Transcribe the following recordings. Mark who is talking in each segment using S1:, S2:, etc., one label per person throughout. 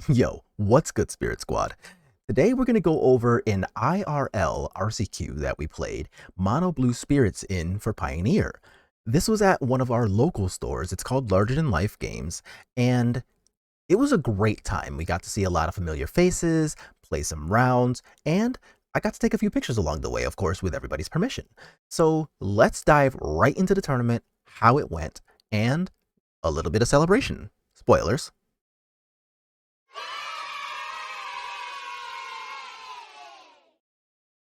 S1: Yo, what's good, Spirit Squad? Today we're going to go over an IRL RCQ that we played Mono Blue Spirits in for Pioneer. This was at one of our local stores. It's called Larger Than Life Games, and it was a great time. We got to see a lot of familiar faces, play some rounds, and I got to take a few pictures along the way, of course, with everybody's permission. So let's dive right into the tournament, how it went, and a little bit of celebration. Spoilers.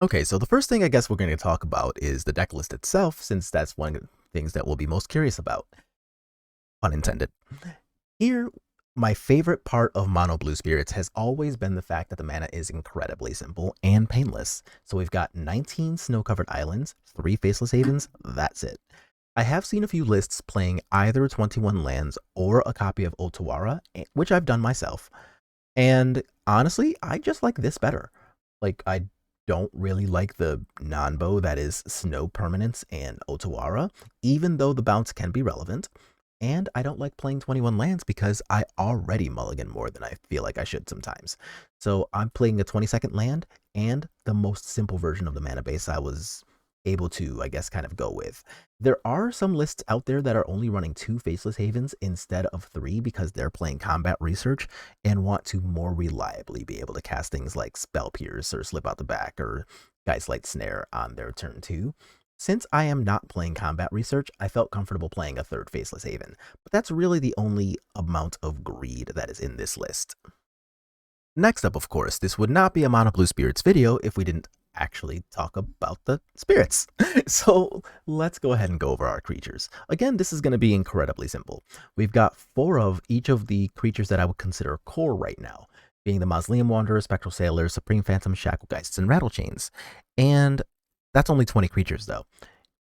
S1: Okay, so the first thing I guess we're going to talk about is the deck list itself, since that's one of the things that we'll be most curious about. Pun intended. Here, my favorite part of Mono Blue Spirits has always been the fact that the mana is incredibly simple and painless. So we've got 19 snow-covered islands, 3 Faceless Havens, that's it. I have seen a few lists playing either 21 lands or a copy of Otawara, which I've done myself. And honestly, I just like this better. Like, I don't really like the non-bow that is Snow Permanence and Otawara, even though the bounce can be relevant. And I don't like playing 21 lands because I already mulligan more than I feel like I should sometimes. So I'm playing a 22nd land and the most simple version of the mana base I was able to, I guess, kind of go with. There are some lists out there that are only running 2 Faceless Havens instead of 3 because they're playing combat research and want to more reliably be able to cast things like Spell Pierce or Slip Out the Back or Geistlight Snare on their turn 2. Since I am not playing combat research, I felt comfortable playing a 3rd Faceless Haven, but that's really the only amount of greed that is in this list. Next up, of course, this would not be a Mono Blue Spirits video if we didn't actually talk about the spirits. So let's go ahead and go over our creatures. Again, this is going to be incredibly simple. We've got 4 of each of the creatures that I would consider core right now, being the Mausoleum Wanderer, Spectral Sailor, Supreme Phantom, Shacklegeists, and Rattlechains. And that's only 20 creatures though.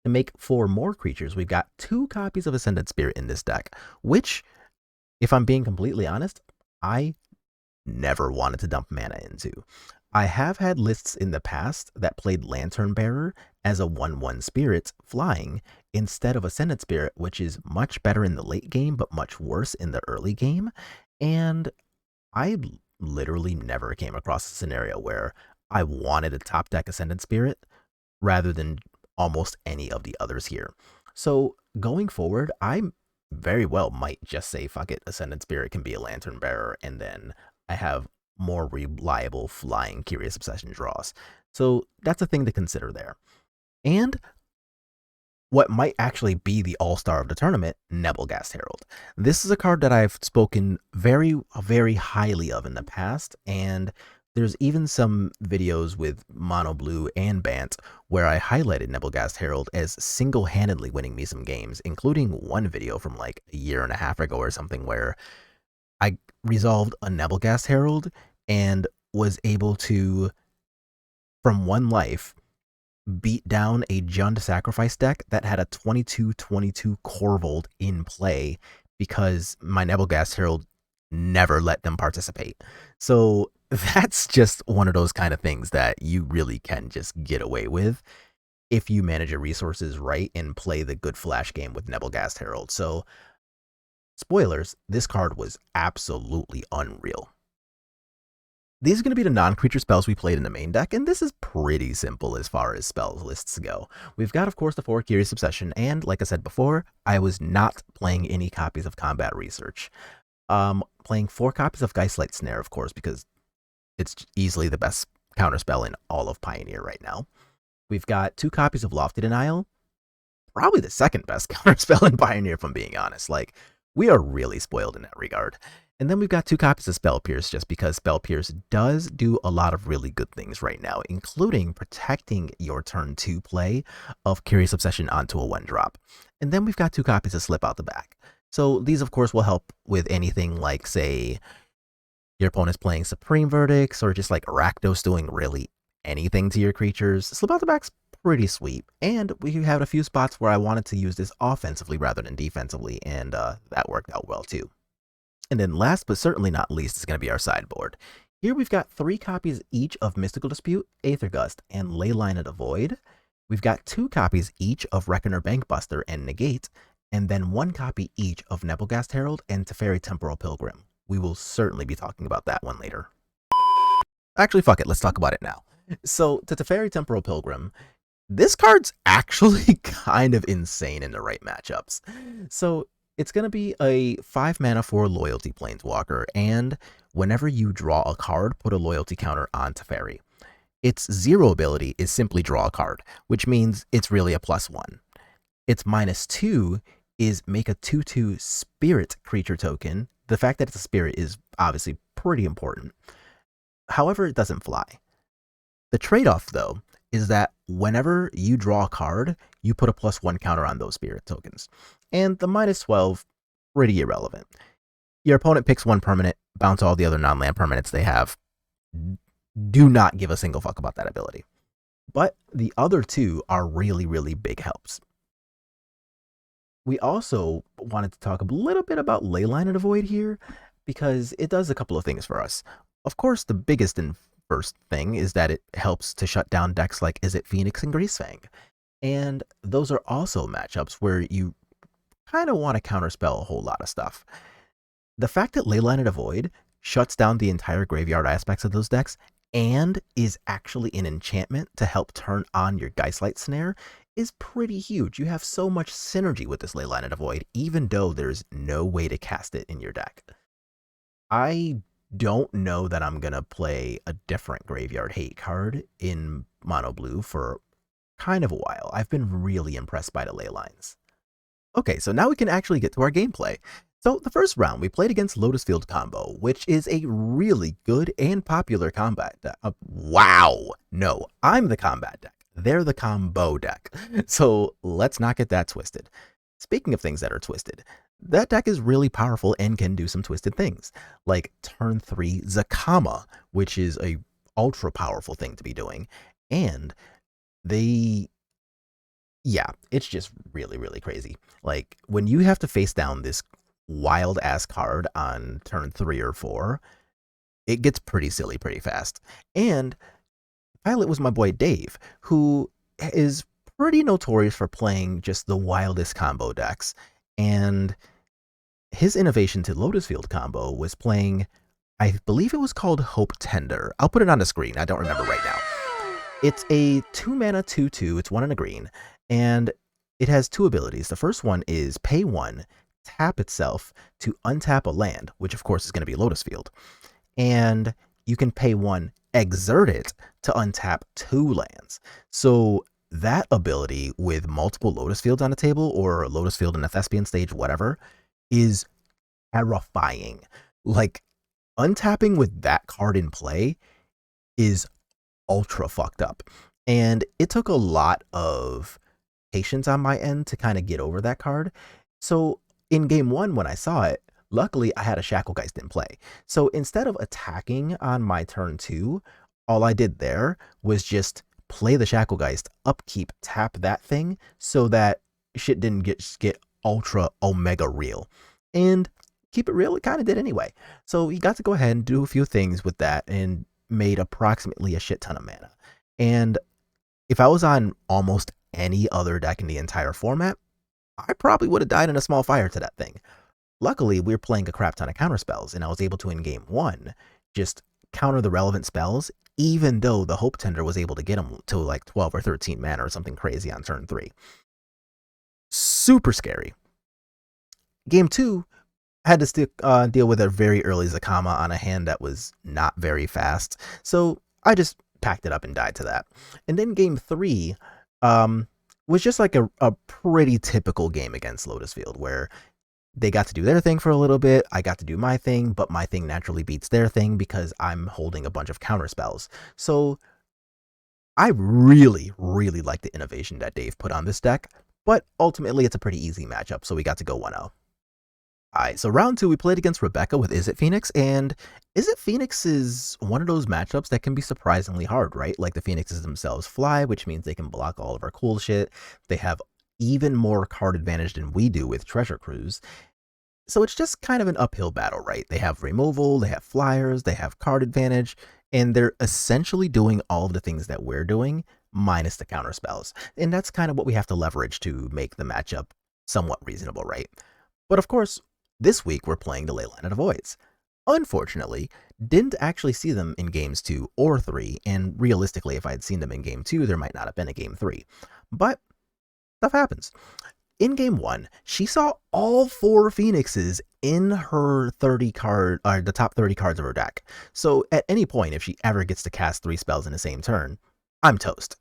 S1: To make 4 more creatures, we've got 2 copies of Ascended Spirit in this deck, which, if I'm being completely honest, I never wanted to dump mana into. I have had lists in the past that played Lantern Bearer as a 1/1 spirit flying instead of Ascended Spirit, which is much better in the late game but much worse in the early game. And I literally never came across a scenario where I wanted a top deck Ascended Spirit rather than almost any of the others here. So going forward, I very well might just say, fuck it, Ascended Spirit can be a Lantern Bearer, and then I have more reliable flying Curious Obsession draws. So that's a thing to consider there. And what might actually be the all-star of the tournament, Nebelgast Herald. This is a card that I've spoken very, very highly of in the past, and there's even some videos with Mono Blue and Bant where I highlighted Nebelgast Herald as single-handedly winning me some games, including one video from like a year and a half ago or something where I resolved a Nebelgast Herald and was able to, from 1 life, beat down a Jund Sacrifice deck that had a 22/22 Corvold in play because my Nebelgast Herald never let them participate. So that's just one of those kind of things that you really can just get away with if you manage your resources right and play the good flash game with Nebelgast Herald. So spoilers, this card was absolutely unreal. These are going to be the non-creature spells we played in the main deck, and this is pretty simple as far as spells lists go. We've got, of course, the 4 Curious Obsession, and like I said before, I was not playing any copies of Combat Research. Playing 4 copies of Geistlight Snare, of course, because it's easily the best counterspell in all of Pioneer right now. We've got 2 copies of Lofty Denial, probably the second best counterspell in Pioneer, if I'm being honest. Like, we are really spoiled in that regard. And then we've got 2 copies of Spell Pierce, just because Spell Pierce does do a lot of really good things right now, including protecting your turn 2 play of Curious Obsession onto a 1-drop. And then we've got 2 copies of Slip Out the Back. So these, of course, will help with anything like, say, your opponent's playing Supreme Verdicts, or just like Rakdos doing really anything to your creatures. Slip Out the Back's pretty sweet. And we had a few spots where I wanted to use this offensively rather than defensively, and that worked out well too. And then last but certainly not least is going to be our sideboard. Here we've got 3 copies each of Mystical Dispute, Aether Gust, and Leyline of the Void. We've got 2 copies each of Reckoner Bankbuster and Negate, and then 1 copy each of Nebelgast Herald and Teferi Temporal Pilgrim. we will certainly be talking about that one later. Actually, fuck it, let's talk about it now. So, to Teferi Temporal Pilgrim, this card's actually kind of insane in the right matchups. So, it's going to be a 5 mana for Loyalty Planeswalker, and whenever you draw a card, put a loyalty counter on Teferi. Its 0 ability is simply draw a card, which means it's really a +1. Its -2 is make a 2/2 spirit creature token. The fact that it's a spirit is obviously pretty important. However, it doesn't fly. The trade-off, though, is that whenever you draw a card, you put a +1 counter on those spirit tokens. And the -12, pretty irrelevant. Your opponent picks one permanent, bounce all the other non-land permanents they have. Do not give a single fuck about that ability. But the other two are really, really big helps. We also wanted to talk a little bit about Leyline of the Void here, because it does a couple of things for us. Of course, the biggest and first thing is that it helps to shut down decks like Izzet Phoenix and Greasefang. And those are also matchups where you kind of want to counterspell a whole lot of stuff. The fact that Leyline of the Void shuts down the entire graveyard aspects of those decks and is actually an enchantment to help turn on your Geistlight Snare is pretty huge. You have so much synergy with this Leyline of the Void, even though there's no way to cast it in your deck. I don't know that I'm going to play a different Graveyard Hate card in Mono Blue for kind of a while. I've been really impressed by the Leylines. Okay, so now we can actually get to our gameplay. So the first round, we played against Lotus Field Combo, which is a really good and popular combat deck. Wow! No, I'm the combat deck. They're the combo deck. So let's not get that twisted. Speaking of things that are twisted, that deck is really powerful and can do some twisted things, like turn 3 Zakama, which is a ultra powerful thing to be doing. And yeah, it's just really, really crazy. Like, when you have to face down this wild ass card on turn 3 or 4, it gets pretty silly pretty fast. And Pilot was my boy Dave, who is pretty notorious for playing just the wildest combo decks. And his innovation to Lotus Field Combo was playing, I believe it was called Hope Tender. I'll put it on the screen. I don't remember right now. It's a 2 mana 2/2. It's 1 and a green. And it has two abilities. The first one is pay 1, tap itself to untap a land, which of course is going to be Lotus Field. And you can pay 1, exert it to untap 2 lands. So that ability with multiple Lotus Fields on the table, or Lotus Field in a Thespian stage, whatever, is terrifying. Like, untapping with that card in play is ultra fucked up. And it took a lot of patience on my end to kind of get over that card. So in game 1, when I saw it, luckily I had a Shacklegeist in play. So instead of attacking on my turn 2, all I did there was just play the Shacklegeist, upkeep, tap that thing, so that shit didn't get ultra omega real. And keep it real, it kind of did anyway. So you got to go ahead and do a few things with that and made approximately a shit ton of mana. And if I was on almost any other deck in the entire format, I probably would have died in a small fire to that thing. Luckily, we were playing a crap ton of counter spells, and I was able to, in game 1, just counter the relevant spells, even though the Hope Tender was able to get them to like 12 or 13 mana or something crazy on turn 3. Super scary. Game 2, had to deal with a very early Zakama on a hand that was not very fast, so I just packed it up and died to that. And then game 3 was just like a pretty typical game against Lotus Field, where they got to do their thing for a little bit, I got to do my thing, but my thing naturally beats their thing because I'm holding a bunch of counter spells. So I really, really like the innovation that Dave put on this deck, but ultimately it's a pretty easy matchup, so we got to go 1-0. Alright, so round 2, we played against Rebecca with Izzet Phoenix, and Izzet Phoenix is one of those matchups that can be surprisingly hard, right? Like, the Phoenixes themselves fly, which means they can block all of our cool shit. They have even more card advantage than we do with Treasure Cruise. So it's just kind of an uphill battle, right? They have removal, they have flyers, they have card advantage, and they're essentially doing all of the things that we're doing, minus the counter spells. And that's kind of what we have to leverage to make the matchup somewhat reasonable, right? But of course, this week we're playing the Leyline of the Voids. Unfortunately, didn't actually see them in games 2 or 3, and realistically, if I had seen them in game 2, there might not have been a game 3. But stuff happens. In game 1, she saw all 4 Phoenixes in her 30 card, or the top 30 cards of her deck. So at any point, if she ever gets to cast 3 spells in the same turn, I'm toast.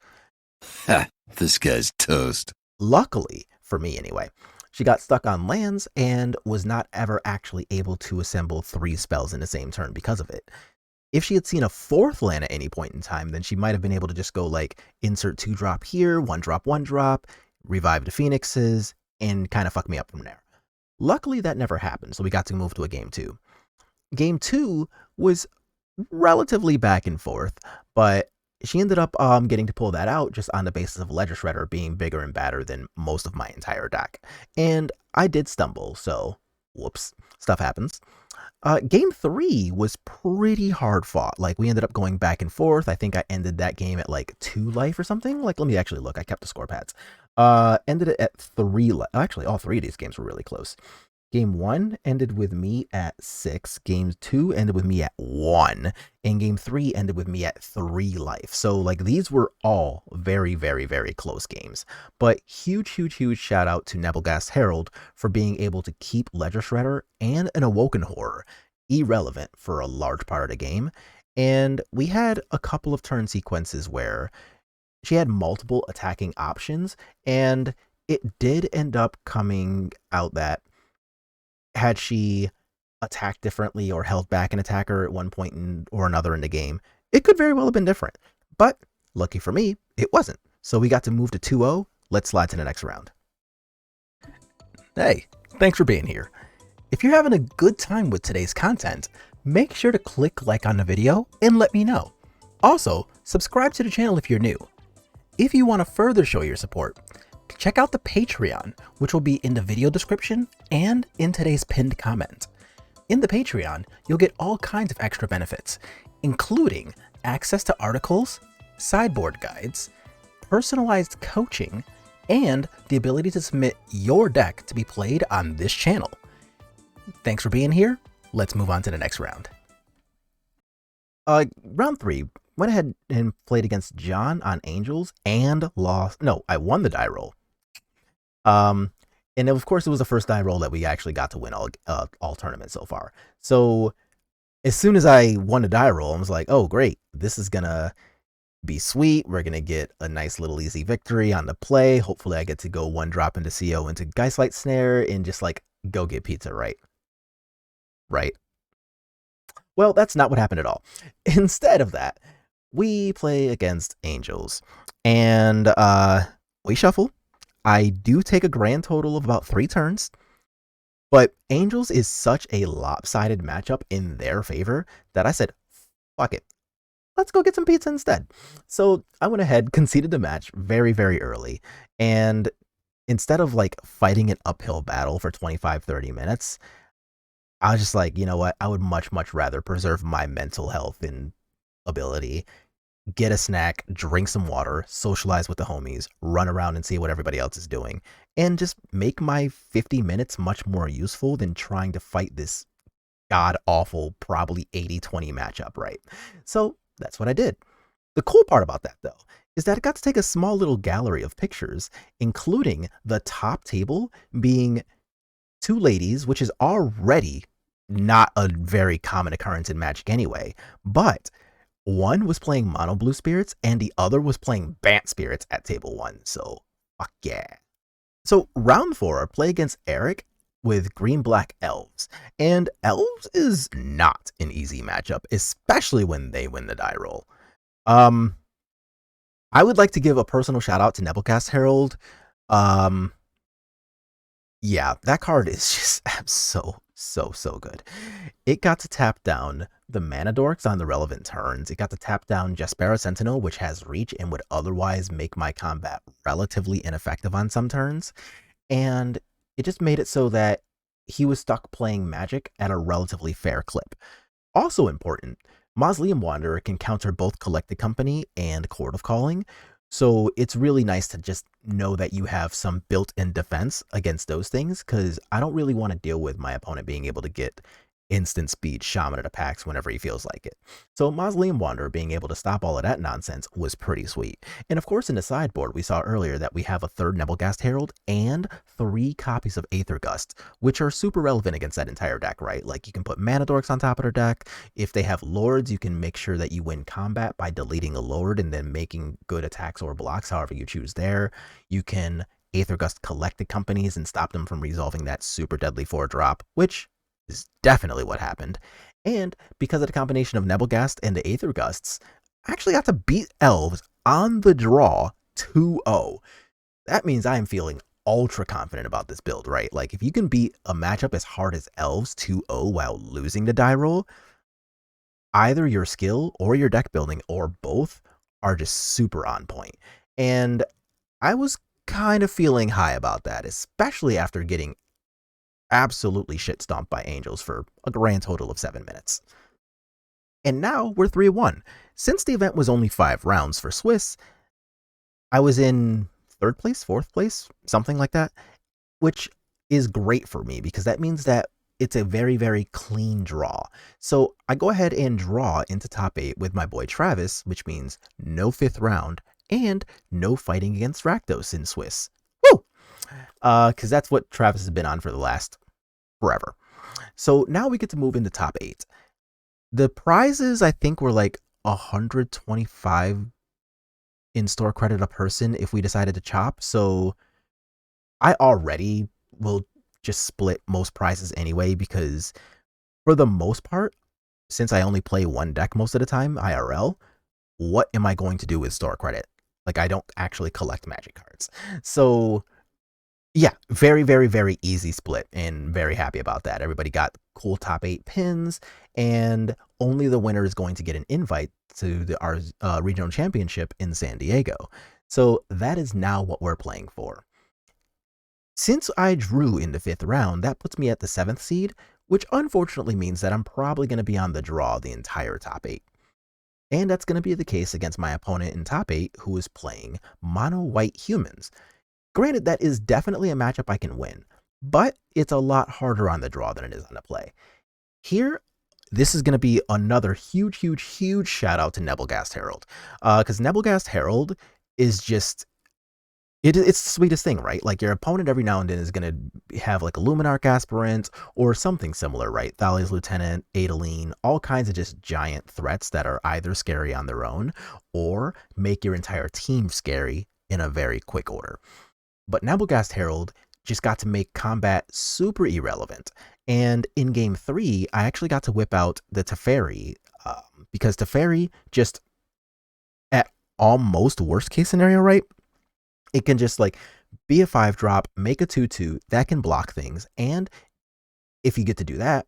S2: Ha, this guy's toast.
S1: Luckily, for me anyway, she got stuck on lands and was not ever actually able to assemble 3 spells in the same turn because of it. If she had seen a 4th land at any point in time, then she might have been able to just go like insert 2-drop here, 1-drop, 1-drop, revive the Phoenixes, and kind of fuck me up from there. Luckily, that never happened, so we got to move to a game 2. Game 2 was relatively back and forth, but she ended up getting to pull that out just on the basis of Ledger Shredder being bigger and badder than most of my entire deck. And I did stumble, so whoops, stuff happens. Game 3 was pretty hard fought. Like, we ended up going back and forth. I think I ended that game at like 2 life or something. Like, let me actually look. I kept the score pads. Ended it at 3 life. Actually, all 3 of these games were really close. Game 1 ended with me at 6. Game 2 ended with me at 1. And Game 3 ended with me at 3 life. So, like, these were all very, very, very close games. But huge, huge, huge shout out to Nebelgast Herald for being able to keep Ledger Shredder and an Awoken Horror irrelevant for a large part of the game. And we had a couple of turn sequences where she had multiple attacking options, and it did end up coming out that had she attacked differently or held back an attacker at one point or another in the game, it could very well have been different. But lucky for me, it wasn't. So we got to move to 2-0. Let's slide to the next round. Hey, thanks for being here. If you're having a good time with today's content, make sure to click like on the video and let me know. Also, subscribe to the channel if you're new. If you want to further show your support, check out the Patreon, which will be in the video description and in today's pinned comment. In the Patreon, you'll get all kinds of extra benefits, including access to articles, sideboard guides, personalized coaching, and the ability to submit your deck to be played on this channel. Thanks for being here. Let's move on to the next round. Round 3. Went ahead and played against John on Angels and lost. No, I won the die roll. And of course, it was the first die roll that we actually got to win all tournaments so far. So as soon as I won the die roll, I was like, oh, great. This is going to be sweet. We're going to get a nice little easy victory on the play. Hopefully, I get to go 1-drop into CO into Geistlight Snare and just like go get pizza, right? Right. Well, that's not what happened at all. Instead of that, we play against Angels, and we shuffle. I do take a grand total of about 3 turns, but Angels is such a lopsided matchup in their favor that I said, fuck it. Let's go get some pizza instead. So I went ahead, conceded the match very, very early, and instead of like fighting an uphill battle for 25-30 minutes, I was just like, you know what? I would much, much rather preserve my mental health and ability, get a snack, drink some water, socialize with the homies, run around and see what everybody else is doing, and just make my 50 minutes much more useful than trying to fight this god-awful, probably 80-20 matchup, right? So that's what I did. The cool part about that, though, is that I got to take a small little gallery of pictures, including the top table being 2 ladies, which is already not a very common occurrence in Magic anyway, but one was playing Mono Blue Spirits and the other was playing Bant Spirits at table 1, so fuck yeah. So round 4, play against Eric with Green-Black Elves, and Elves is not an easy matchup, especially when they win the die roll. I would like to give a personal shout out to Nebelcast Herald. Yeah, that card is just so good. It got to tap down the Mana Dorks on the relevant turns. It got to tap down Jespera Sentinel, which has reach and would otherwise make my combat relatively ineffective on some turns. And it just made it so that he was stuck playing Magic at a relatively fair clip. Also important, Mausoleum Wanderer can counter both Collected Company and Court of Calling, so it's really nice to just know that you have some built-in defense against those things, because I don't really want to deal with my opponent being able to get instant speed shaman attacks whenever he feels like it. So Mausoleum Wanderer being able to stop all of that nonsense was pretty sweet. And of course in the sideboard we saw earlier that we have a third Nebelgast Herald and 3 copies of Aether Gust, which are super relevant against that entire deck, right? Like you can put Mana Dorks on top of their deck. If they have Lords, you can make sure that you win combat by deleting a Lord and then making good attacks or blocks, however you choose there. You can Aether Gust collected companies and stop them from resolving that super deadly 4-drop, which is definitely what happened. And because of the combination of Nebelgast and the Aether Gusts, I actually got to beat elves on the draw 2-0. That means I am feeling ultra confident about this build, right? Like if you can beat a matchup as hard as elves 2-0 while losing the die roll, either your skill or your deck building or both are just super on point. And I was kind of feeling high about that, especially after getting absolutely shit stomped by angels for a grand total of 7 minutes. And now we're 3-1. Since the event was only 5 rounds for Swiss, I was in 3rd place, 4th place, something like that, which is great for me because that means that it's a very, very clean draw. So I go ahead and draw into top 8 with my boy Travis, which means no 5th round and no fighting against Rakdos in Swiss. Woo! Because that's what Travis has been on for the last forever. So now we get to move into top 8. The prizes, I think, were like 125 in-store credit a person if we decided to chop. So I already will just split most prizes anyway because for the most part, since I only play one deck most of the time, IRL, what am I going to do with store credit? Like, I don't actually collect Magic cards. So yeah, very, very, very easy split and very happy about that. Everybody got cool top 8 pins, and only the winner is going to get an invite to our regional championship in San Diego. So that is now what we're playing for. Since I drew in the 5th round, that puts me at the 7th seed, which unfortunately means that I'm probably going to be on the draw the entire top 8. And that's going to be the case against my opponent in top 8, who is playing mono white humans. Granted, that is definitely a matchup I can win, but it's a lot harder on the draw than it is on the play. Here, this is going to be another huge, huge, huge shout out to Nebelgast Herald. Because Nebelgast Herald is just, it's the sweetest thing, right? Like your opponent every now and then is going to have like a Luminarch Aspirant or something similar, right? Thalia's Lieutenant, Adeline, all kinds of just giant threats that are either scary on their own or make your entire team scary in a very quick order. But Nebelgast Herald just got to make combat super irrelevant. And in game 3, I actually got to whip out the Teferi, because Teferi just, at almost worst case scenario, right? It can just like be a 5-drop, make a 2-2, that can block things. And if you get to do that,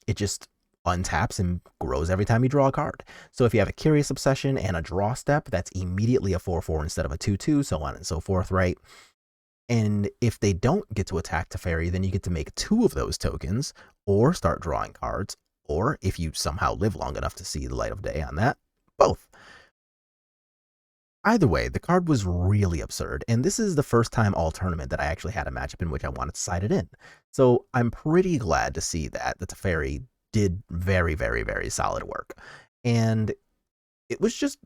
S1: it just untaps and grows every time you draw a card. So if you have a Curious Obsession and a draw step, that's immediately a 4-4 instead of a 2-2, so on and so forth, right? And if they don't get to attack Teferi, then you get to make 2 of those tokens, or start drawing cards, or if you somehow live long enough to see the light of day on that, both. Either way, the card was really absurd, and this is the first time all tournament that I actually had a matchup in which I wanted to side it in. So I'm pretty glad to see that the Teferi did very, very, very solid work. And it was just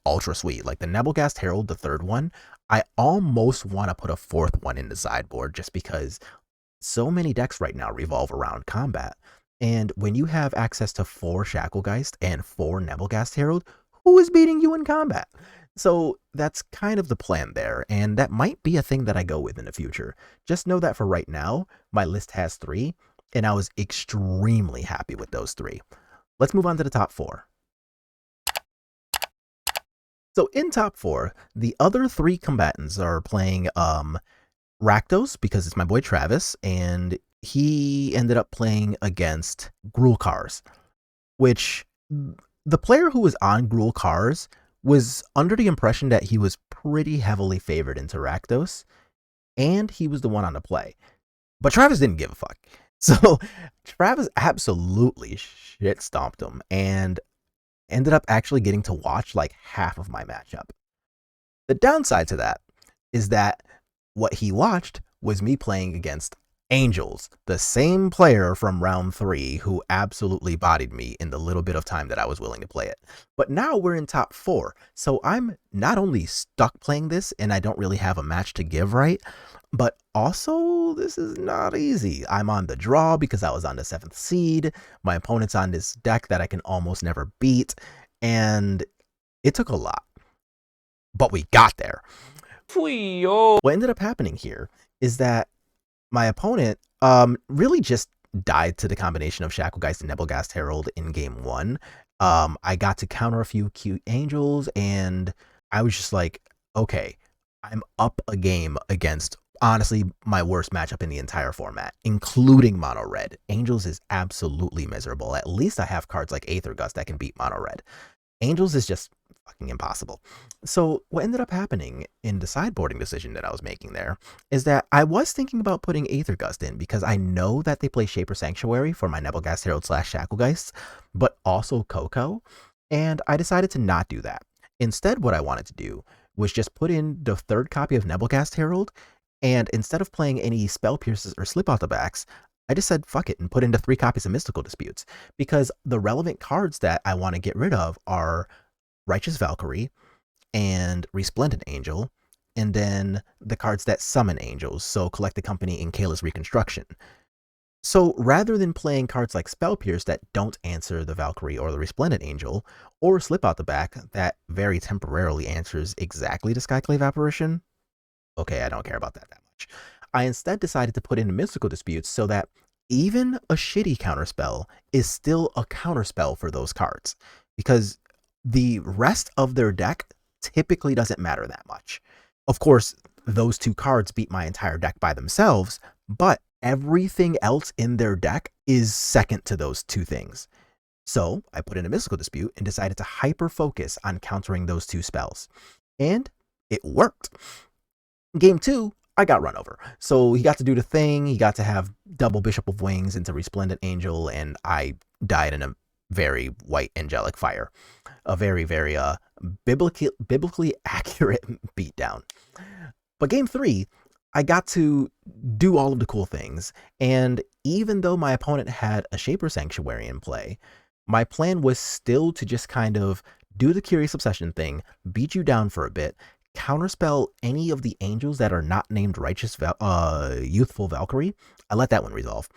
S1: ultra sweet. Like the Nebelgast Herald, the 3rd one, I almost want to put a 4th one in the sideboard just because so many decks right now revolve around combat. And when you have access to 4 Shacklegeist and 4 Nebelgast Herald, who is beating you in combat? So that's kind of the plan there, and that might be a thing that I go with in the future. Just know that for right now, my list has 3, and I was extremely happy with those 3. Let's move on to the top 4. So in top 4, the other 3 combatants are playing Rakdos, because it's my boy Travis, and he ended up playing against Gruul Cars, which the player who was on Gruul Cars was under the impression that he was pretty heavily favored into Rakdos, and he was the one on the play. But Travis didn't give a fuck. So Travis absolutely shit stomped him and ended up actually getting to watch like half of my matchup. The downside to that is that what he watched was me playing against Angels, the same player from round 3 who absolutely bodied me in the little bit of time that I was willing to play it. But now we're in top 4, so I'm not only stuck playing this and I don't really have a match to give right, but also this is not easy. I'm on the draw because I was on the 7th seed, my opponent's on this deck that I can almost never beat, and it took a lot. But we got there. What ended up happening here is that my opponent really just died to the combination of Shacklegeist and Nebelgast Herald in game 1. I got to counter a few cute angels, and I was just like, okay, I'm up a game against, honestly, my worst matchup in the entire format, including Mono Red. Angels is absolutely miserable. At least I have cards like Aether Gust that can beat Mono Red. Angels is just fucking impossible. So what ended up happening in the sideboarding decision that I was making there is that I was thinking about putting Aether Gust in because I know that they play Shaper Sanctuary for my Nebelgast Herald / Shacklegeist, but also Coco, and I decided to not do that. Instead, what I wanted to do was just put in the 3rd copy of Nebelgast Herald, and instead of playing any Spell Pierces or Slip Out the Backs, I just said fuck it and put into 3 copies of Mystical Disputes, because the relevant cards that I want to get rid of are Righteous Valkyrie and Resplendent Angel, and then the cards that summon angels, so Collected Company and Kayla's Reconstruction. So rather than playing cards like Spell Pierce that don't answer the Valkyrie or the Resplendent Angel, or Slip Out the Back that very temporarily answers exactly the Skyclave Apparition, okay, I don't care about that much. I instead decided to put in Mystical Disputes so that even a shitty counterspell is still a counterspell for those cards, because the rest of their deck typically doesn't matter that much. Of course, those 2 cards beat my entire deck by themselves, but everything else in their deck is second to those 2 things. So I put in a Mystical Dispute and decided to hyper focus on countering those 2 spells. And it worked. Game 2, I got run over. So he got to do the thing. He got to have double Bishop of Wings into Resplendent Angel, and I died in a very white angelic fire. A very, very biblically accurate beatdown. But game 3, I got to do all of the cool things, and even though my opponent had a Shaper Sanctuary in play, my plan was still to just kind of do the Curious Obsession thing, beat you down for a bit, counterspell any of the angels that are not named Righteous Youthful Valkyrie. I let that one resolve.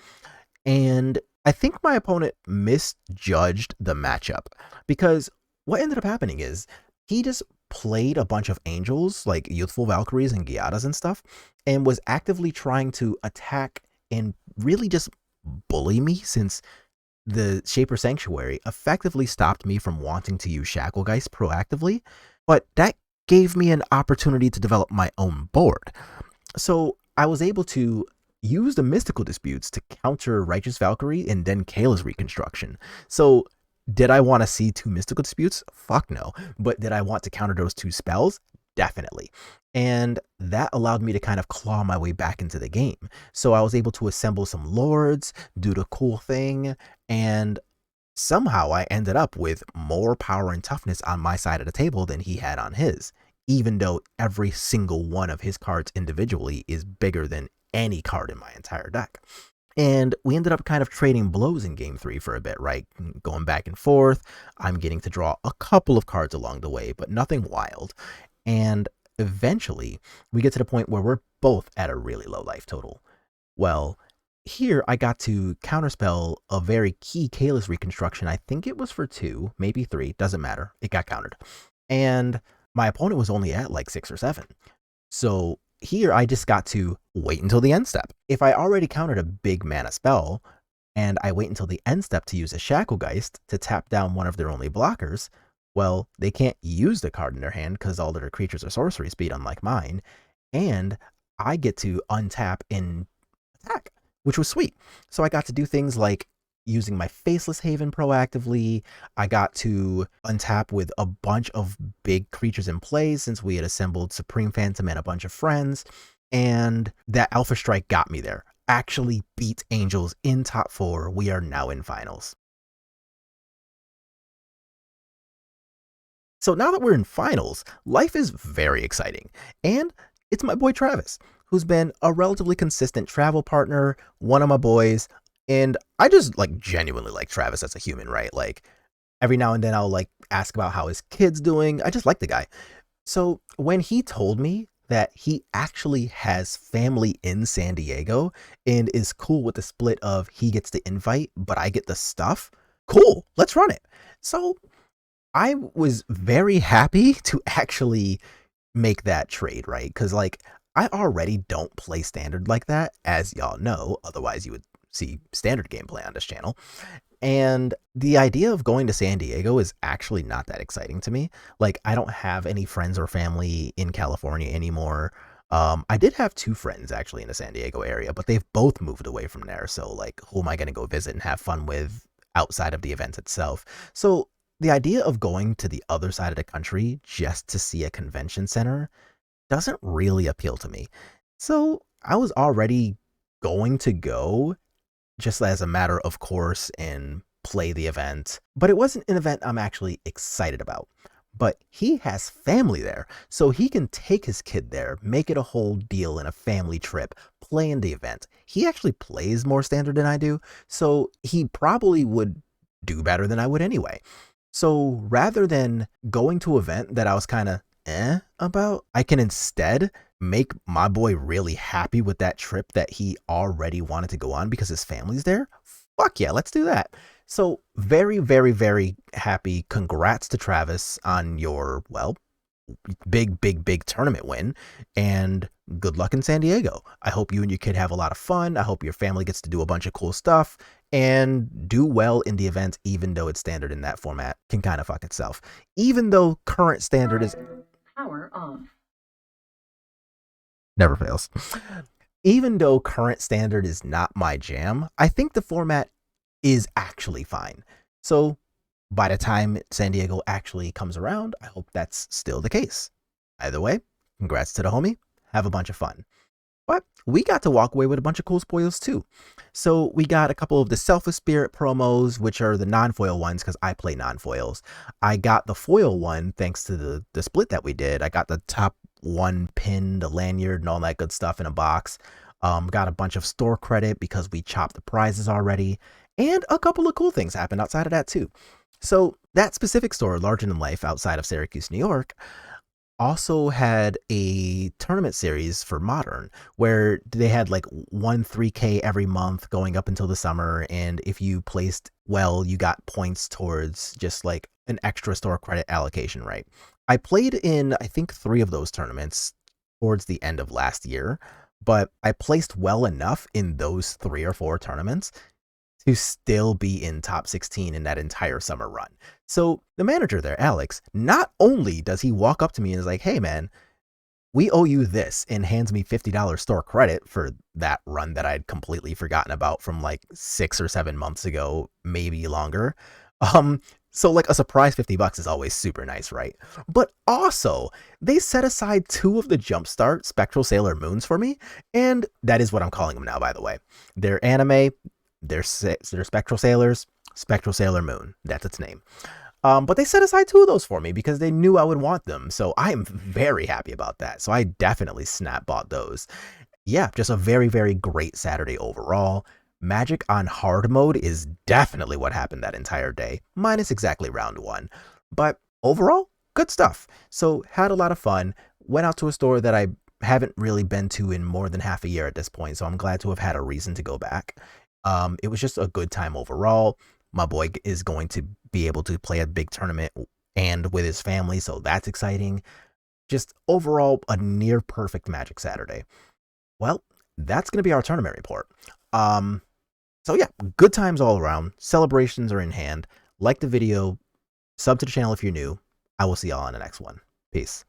S1: And I think my opponent misjudged the matchup, because what ended up happening is he just played a bunch of angels like Youthful Valkyries and Giadas and stuff, and was actively trying to attack and really just bully me, since the Shaper Sanctuary effectively stopped me from wanting to use Shacklegeist proactively, but that gave me an opportunity to develop my own board. So I was able to use the Mystical Disputes to counter Righteous Valkyrie and then Kayla's Reconstruction. So did I want to see 2 Mystical Disputes? Fuck no. But did I want to counter those 2 spells? Definitely. And that allowed me to kind of claw my way back into the game. So I was able to assemble some lords, do the cool thing, and somehow I ended up with more power and toughness on my side of the table than he had on his, even though every single one of his cards individually is bigger than any card in my entire deck. And we ended up kind of trading blows in game 3 for a bit, right? Going back and forth. I'm getting to draw a couple of cards along the way, but nothing wild. And eventually, we get to the point where we're both at a really low life total. Well, here I got to counterspell a very key Kayla's Reconstruction. I think it was for 2, maybe 3, doesn't matter. It got countered. And my opponent was only at like 6 or 7. So here I just got to wait until the end step. If I already countered a big mana spell, and I wait until the end step to use a Shacklegeist to tap down one of their only blockers, well, they can't use the card in their hand because all their creatures are sorcery speed, unlike mine, and I get to untap and attack, which was sweet. So I got to do things like using my Faceless Haven proactively. I got to untap with a bunch of big creatures in play since we had assembled Supreme Phantom and a bunch of friends. And that Alpha Strike got me there. Actually beat Angels in top 4. We are now in finals. So now that we're in finals, life is very exciting. And it's my boy Travis, who's been a relatively consistent travel partner, one of my boys, and I just like genuinely like Travis as a human, right? Like every now and then I'll like ask about how his kid's doing. I just like the guy. So when he told me that he actually has family in San Diego and is cool with the split of he gets the invite, but I get the stuff, cool, let's run it. So I was very happy to actually make that trade, right? Because like I already don't play standard like that, as y'all know. Otherwise, you would see standard gameplay on this channel. And the idea of going to San Diego is actually not that exciting to me. Like, I don't have any friends or family in California anymore. I did have two friends actually in the San Diego area, but they've both moved away from there. So, like, who am I going to go visit and have fun with outside of the event itself? So, the idea of going to the other side of the country just to see a convention center doesn't really appeal to me. So, I was already going to go just as a matter of course and play the event. But it wasn't an event I'm actually excited about. But he has family there, so he can take his kid there, make it a whole deal in a family trip, play in the event. He actually plays more standard than I do, so he probably would do better than I would anyway. So rather than going to an event that I was kind of about, I can instead make my boy really happy with that trip that he already wanted to go on because his family's there. Fuck yeah, let's do that. So very, very, very happy. Congrats to Travis on your, well, big, big, big tournament win, and good luck in San Diego. I hope you and your kid have a lot of fun. I hope your family gets to do a bunch of cool stuff and do well in the event, even though it's standard in that format can kind of fuck itself. Even though current standard is power off. Never fails. Even though current standard is not my jam, I think the format is actually fine. So by the time San Diego actually comes around, I hope that's still the case. Either way, congrats to the homie. Have a bunch of fun. But we got to walk away with a bunch of cool spoils too. So we got a couple of the Selfless Spirit promos, which are the non-foil ones because I play non-foils. I got the foil one thanks to the split that we did. I got the top one pin, the lanyard, and all that good stuff in a box. Got a bunch of store credit because we chopped the prizes already. And a couple of cool things happened outside of that too. So that specific store, Larger Than Life, outside of Syracuse, New York, also had a tournament series for Modern where they had like 3K every month going up until the summer. And if you placed well, you got points towards just like an extra store credit allocation, right? I played in, I think, 3 of those tournaments towards the end of last year, but I placed well enough in those 3 or 4 tournaments to still be in top 16 in that entire summer run. So the manager there, Alex, not only does he walk up to me and is like, hey man, we owe you this, and hands me $50 store credit for that run that I'd completely forgotten about from like 6 or 7 months ago, maybe longer. So like a surprise $50 is always super nice, right? But also, they set aside 2 of the Jumpstart Spectral Sailor Moons for me, and that is what I'm calling them now, by the way. They're anime, they're Spectral Sailors, Spectral Sailor Moon. That's its name. But they set aside 2 of those for me because they knew I would want them. So I am very happy about that. So I definitely snap bought those. Yeah, just a very, very great Saturday overall. Magic on hard mode is definitely what happened that entire day, minus exactly round 1. But overall, good stuff. So had a lot of fun. Went out to a store that I haven't really been to in more than half a year at this point. So I'm glad to have had a reason to go back. It was just a good time overall. My boy is going to be able to play a big tournament and with his family, so that's exciting. Just overall, a near perfect Magic Saturday. Well, that's going to be our tournament report. So yeah, good times all around. Celebrations are in hand. Like the video, sub to the channel if you're new. I will see y'all on the next one. Peace.